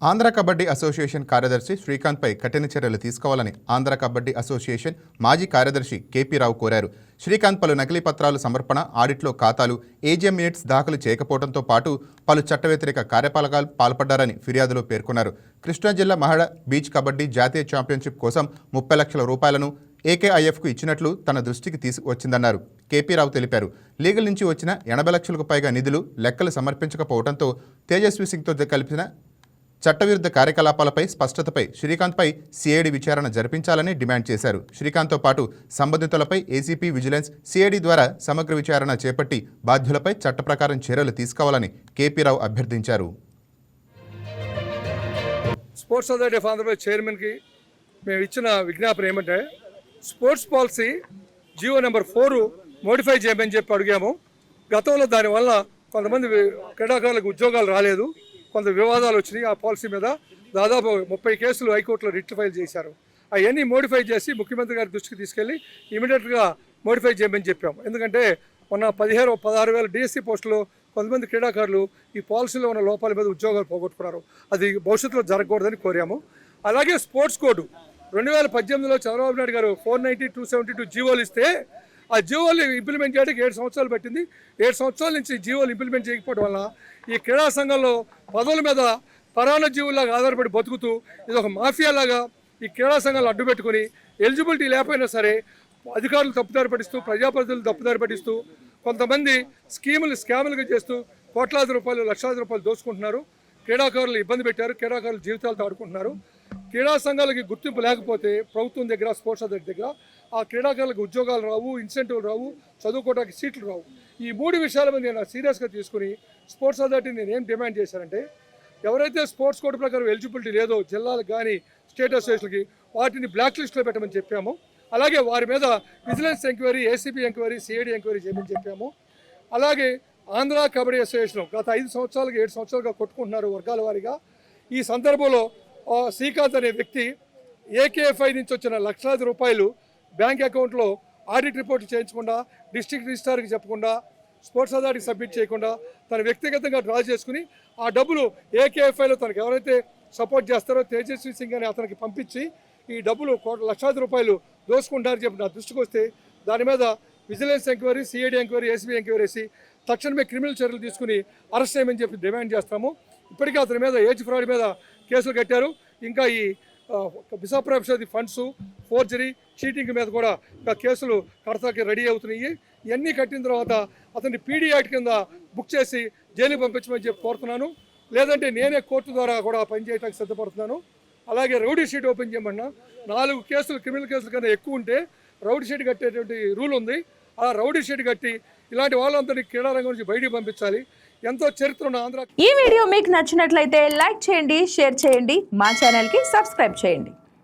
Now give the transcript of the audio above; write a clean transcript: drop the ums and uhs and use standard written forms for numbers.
Andhra kabaddi association కార్యదర్శి శ్రీకాంత్పై కఠిన చర్యలు తీసుకోవాలని ఆంధ్ర కబడ్డీ అసోసియేషన్ మాజీ కార్యదర్శి కేపీ రావు కోరారు. శ్రీకాంత్ పలు నకిలీ పత్రాలు సమర్పణ, ఆడిట్లో ఖాతాలు, ఏజీఎం మినిట్స్ దాఖలు చేయకపోవడంతో పాటు పలు చట్ట వ్యతిరేక కార్యకలాపాలు పాల్పడ్డారని ఫిర్యాదులో పేర్కొన్నారు. కృష్ణా జిల్లా మహడ బీచ్ కబడ్డీ జాతీయ ఛాంపియన్షిప్ కోసం 30 లక్షల రూపాయలను ఏకేఐఎఫ్కు ఇచ్చినట్లు తన దృష్టికి తీసుకువచ్చిందన్నారు. కేపీ రావు తెలిపారు. లీగల్ నుంచి వచ్చిన 80 లక్షలకు పైగా నిధులు లెక్కలు సమర్పించకపోవడంతో తేజస్వి సింగ్తో కలిపిన చట్టవిరుద్ధ కార్యకలాపాలపై స్పష్టతపై శ్రీకాంత్పై సిఐడి విచారణ జరిపించాలని డిమాండ్ చేశారు. శ్రీకాంత్తో పాటు సంబంధితులపై ఏసీపీ విజిలెన్స్, సిఐడి ద్వారా సమగ్ర విచారణ చేపట్టి బాధ్యులపై చట్ట ప్రకారం చర్యలు తీసుకోవాలని కేపీ రావు అభ్యర్థించారు. స్పోర్ట్స్ అథారిటీ ఆఫ్ ఆంధ్రప్రదేశ్ చైర్మన్కి మేము ఇచ్చిన విజ్ఞాపన ఏమంటే, sports policy GO number 4 modify చేయమని చెప్పి అడిగాము. గతంలో దానివల్ల కొంతమంది క్రీడాకారులకు ఉద్యోగాలు రాలేదు, కొంత వివాదాలు వచ్చినాయి. ఆ పాలసీ మీద దాదాపు 30 కేసులు హైకోర్టులో రిట్ ఫైల్ చేశారు. అవన్నీ మోడిఫై చేసి ముఖ్యమంత్రి గారి దృష్టికి తీసుకెళ్ళి ఇమీడియట్గా మోడిఫై చేయమని చెప్పాము. ఎందుకంటే మొన్న 16,000 డిఎస్సీ పోస్టులు కొంతమంది క్రీడాకారులు ఈ పాలసీలో ఉన్న లోపాల మీద ఉద్యోగాలు పోగొట్టుకున్నారు. అది భవిష్యత్తులో జరగకూడదని కోరాము. అలాగే స్పోర్ట్స్ కోడ్ 2018లో చంద్రబాబు నాయుడు గారు 490/272 జీవోలు ఇస్తే ఆ జీవోలు ఇంప్లిమెంట్ చేయడానికి 7 సంవత్సరాలు పట్టింది. 7 సంవత్సరాల నుంచి జీవోలు ఇంప్లిమెంట్ చేయకపోవడం వల్ల ఈ క్రీడా సంఘంలో పదవుల మీద పరాణ జీవుల్లాగా ఆధారపడి బతుకుతూ ఇది ఒక మాఫియాలాగా ఈ క్రీడా సంఘాలు అడ్డుపెట్టుకుని ఎలిజిబిలిటీ లేకపోయినా సరే అధికారులు తప్పుదారి పట్టిస్తూ, ప్రజాప్రతినిధులు తప్పుదారి పట్టిస్తూ, కొంతమంది స్కాములుగా చేస్తూ కోట్లాది రూపాయలు, లక్షలాది రూపాయలు దోచుకుంటున్నారు. క్రీడాకారులు ఇబ్బంది పెట్టారు, క్రీడాకారులు జీవితాలతో ఆడుకుంటున్నారు. క్రీడా సంఘాలకి గుర్తింపు లేకపోతే ప్రభుత్వం దగ్గర, స్పోర్ట్స్ అథారిటీ దగ్గర ఆ క్రీడాకారులకు ఉద్యోగాలు రావు, ఇన్సెంటివ్లు రావు, చదువుకోవడానికి సీట్లు రావు. ఈ 3 విషయాల మీద నేను సీరియస్గా తీసుకుని స్పోర్ట్స్ అథారిటీ నేను ఏం డిమాండ్ చేశానంటే, ఎవరైతే స్పోర్ట్స్ కోడ్ ప్రకారం ఎలిజిబిలిటీ లేదో జిల్లాలకు కానీ స్టేట్ అసోసియేషన్కి వాటిని బ్లాక్ లిస్ట్లో పెట్టమని చెప్పాము. అలాగే వారి మీద vigilance enquiry, ACB enquiry, CID enquiry చేయమని చెప్పాము. అలాగే ఆంధ్ర కబడ్డీ అసోసియేషన్ గత 5 సంవత్సరాలుగా 7 సంవత్సరాలుగా కొట్టుకుంటున్నారు వర్గాల వారీగా. ఈ సందర్భంలో శ్రీకాంత్ అనే వ్యక్తి ఏకేఎఫ్ఐ నుంచి వచ్చిన లక్షలాది రూపాయలు బ్యాంక్ అకౌంట్లో ఆడిట్ రిపోర్ట్ చేయించకుండా, డిస్ట్రిక్ట్ రిజిస్ట్రార్కి చెప్పకుండా, స్పోర్ట్స్ అథారిటీకి సబ్మిట్ చేయకుండా తన వ్యక్తిగతంగా డ్రా చేసుకుని ఆ డబ్బులు ఏకేఎఫ్ఐలో తనకు ఎవరైతే సపోర్ట్ చేస్తారో తేజస్వి సింగ్ అని అతనికి పంపించి ఈ డబ్బులు లక్షలాది రూపాయలు దోసుకుంటారని చెప్పి నా దృష్టికి వస్తే దాని మీద vigilance enquiry, CID enquiry, ACB enquiry వేసి తక్షణమే క్రిమినల్ చర్యలు తీసుకుని అరెస్ట్ చేయమని చెప్పి డిమాండ్ చేస్తాము. ఇప్పటికే అతని మీద ఏజ్ ఫ్రాడ్ మీద కేసులు కట్టారు. ఇంకా ఈ విశాఖ ఫండ్స్, ఫోర్జరీ, చీటింగ్ మీద కూడా ఇంకా కేసులు కడతాకి రెడీ అవుతున్నాయి. ఇవన్నీ కట్టిన తర్వాత అతన్ని పీడీ యాక్ట్ కింద బుక్ చేసి జైలుకి పంపించమని చెప్పి కోరుతున్నాను. లేదంటే నేనే కోర్టు ద్వారా కూడా పనిచేయడానికి సిద్ధపడుతున్నాను. అలాగే రౌడీ షీట్ ఓపెన్ చేయమన్నా 4 కేసులు క్రిమినల్ కేసుల కన్నా ఎక్కువ ఉంటే రౌడీ షీట్ కట్టేటువంటి రూల్ ఉంది. ఆ రౌడీ షీట్ కట్టి ఇలాంటి వాళ్ళందరినీ క్రీడారంగం నుంచి బయటికి పంపించాలి. ఎంతో చరిత్ర ఉన్న ఆంధ్ర. ఈ వీడియో మీకు నచ్చినట్లయితే లైక్ చేయండి, షేర్ చేయండి, మా ఛానల్కి సబ్స్క్రైబ్ చేయండి.